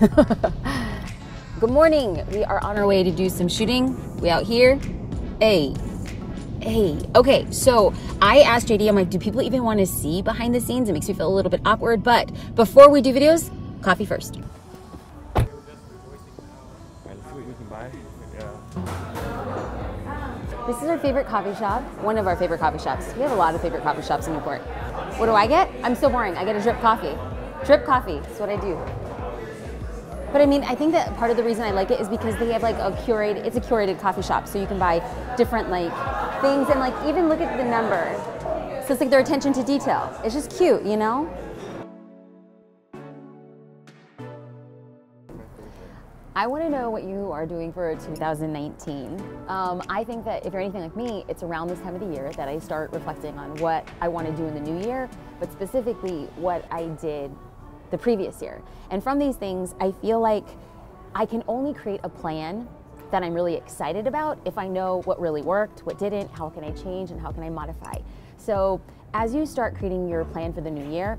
Good morning. We are on our way to do some shooting. We out here. Hey. Okay, so I asked JD, I'm like, do people even want to see behind the scenes? It makes me feel a little bit awkward, but before we do videos, coffee first. Let's see what we can buy. This is our favorite coffee shop, one of our favorite coffee shops. We have a lot of favorite coffee shops in Newport. What do I get? I'm so boring. I get a drip coffee. Drip coffee, that's what I do. But I mean, I think that part of the reason I like it is because they have like it's a curated coffee shop. So you can buy different like things and like even look at the number. So it's like their attention to detail. It's just cute, you know? I want to know what you are doing for 2019. I think that if you're anything like me, it's around this time of the year that I start reflecting on what I want to do in the new year, but specifically what I did the previous year. And from these things, I feel like I can only create a plan that I'm really excited about if I know what really worked, what didn't, how can I change, and how can I modify. So as you start creating your plan for the new year,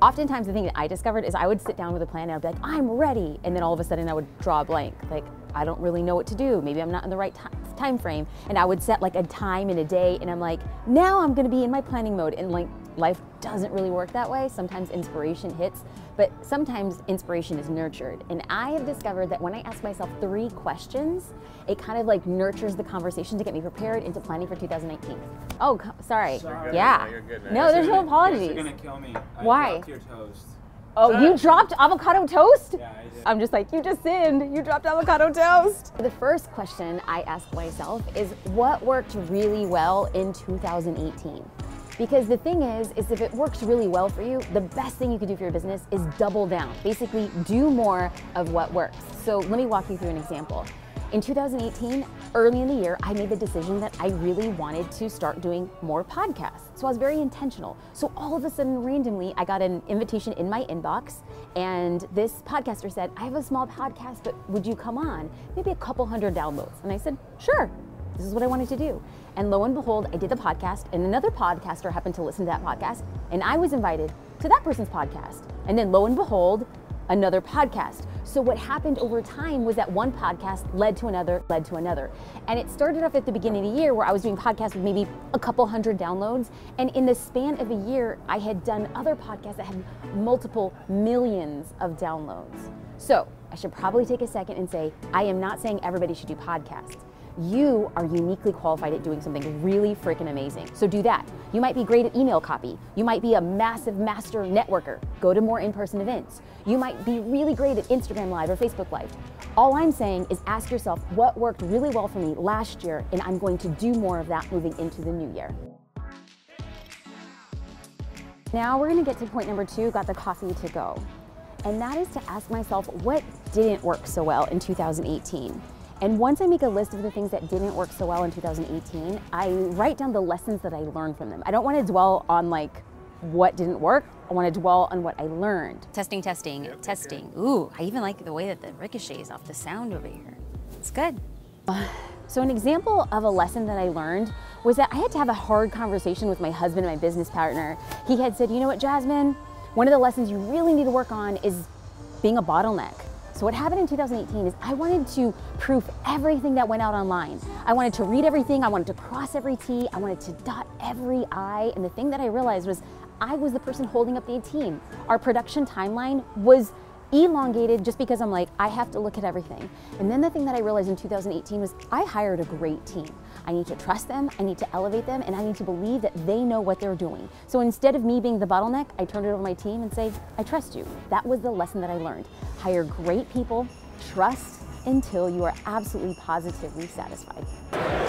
oftentimes the thing that I discovered is I would sit down with a plan and I'd be like, I'm ready. And then all of a sudden I would draw a blank. Like, I don't really know what to do. Maybe I'm not in the right time frame. And I would set like a time and a day and I'm like, now I'm gonna be in my planning mode. And like, life doesn't really work that way. Sometimes inspiration hits, but sometimes inspiration is nurtured. And I have discovered that when I ask myself 3 questions, it kind of like nurtures the conversation to get me prepared into planning for 2019. Oh, sorry. Yeah. You're good, man. No, there's no apologies. You're gonna kill me. Why? I dropped your toast. Oh, you dropped avocado toast? Yeah, I did. I'm just like, you just sinned. You dropped avocado toast. The first question I ask myself is what worked really well in 2018? Because the thing is if it works really well for you, the best thing you could do for your business is double down. Basically, do more of what works. So let me walk you through an example. In 2018, early in the year, I made the decision that I really wanted to start doing more podcasts. So I was very intentional. So all of a sudden, randomly, I got an invitation in my inbox and this podcaster said, I have a small podcast, but would you come on? Maybe a couple hundred downloads. And I said, sure, this is what I wanted to do. And lo and behold, I did the podcast and another podcaster happened to listen to that podcast and I was invited to that person's podcast. And then lo and behold, another podcast. So what happened over time was that one podcast led to another. And it started off at the beginning of the year where I was doing podcasts with maybe a couple hundred downloads. And in the span of a year, I had done other podcasts that had multiple millions of downloads. So I should probably take a second and say, I am not saying everybody should do podcasts. You are uniquely qualified at doing something really freaking amazing. So do that. You might be great at email copy. You might be a massive master networker. Go to more in-person events. You might be really great at Instagram Live or Facebook Live. All I'm saying is ask yourself what worked really well for me last year, and I'm going to do more of that moving into the new year. Now we're gonna get to point number 2, got the coffee to go. And that is to ask myself what didn't work so well in 2018. And once I make a list of the things that didn't work so well in 2018, I write down the lessons that I learned from them. I don't want to dwell on like what didn't work. I want to dwell on what I learned. Testing. Yep, testing. Okay. Ooh, I even like the way that the ricochets off the sound over here. It's good. So an example of a lesson that I learned was that I had to have a hard conversation with my husband and my business partner. He had said, you know what, Jasmine, one of the lessons you really need to work on is being a bottleneck. So what happened in 2018 is I wanted to proof everything that went out online. I wanted to read everything, I wanted to cross every T, I wanted to dot every I, and the thing that I realized was I was the person holding up the team. Our production timeline was elongated just because I'm like, I have to look at everything. And then the thing that I realized in 2018 was I hired a great team. I need to trust them, I need to elevate them, and I need to believe that they know what they're doing. So instead of me being the bottleneck, I turned it over to my team and say, I trust you. That was the lesson that I learned. Hire great people, trust until you are absolutely positively satisfied.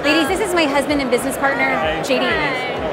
Ladies, this is my husband and business partner, JD.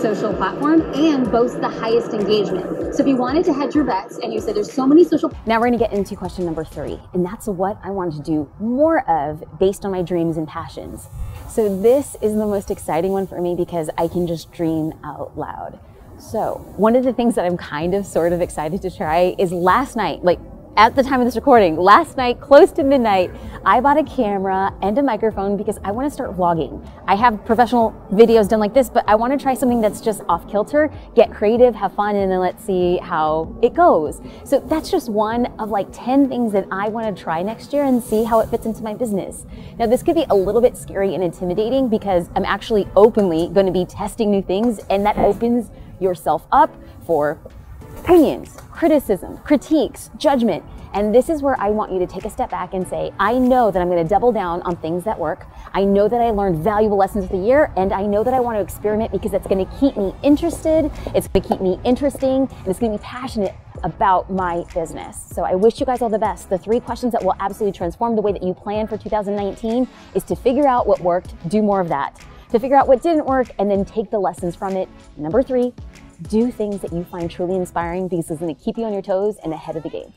Social platform and boasts the highest engagement. So if you wanted to hedge your bets and you said there's so many social... Now we're gonna get into question number 3, and that's what I wanted to do more of based on my dreams and passions. So this is the most exciting one for me because I can just dream out loud. So one of the things that I'm kind of sort of excited to try is last night, like at the time of this recording, last night, close to midnight, I bought a camera and a microphone because I want to start vlogging. I have professional videos done like this, but I want to try something that's just off kilter, get creative, have fun, and then let's see how it goes. So that's just one of like 10 things that I want to try next year and see how it fits into my business. Now, this could be a little bit scary and intimidating because I'm actually openly going to be testing new things, and that opens yourself up for opinions, criticism, critiques, judgment. And this is where I want you to take a step back and say, I know that I'm going to double down on things that work. I know that I learned valuable lessons of the year, and I know that I want to experiment because it's going to keep me interested, it's going to keep me interesting, and it's going to be passionate about my business. So I wish you guys all the best. The 3 questions that will absolutely transform the way that you plan for 2019 is to figure out what worked, do more of that. To figure out what didn't work, and then take the lessons from it. Number 3, do things that you find truly inspiring because it's going to keep you on your toes and ahead of the game.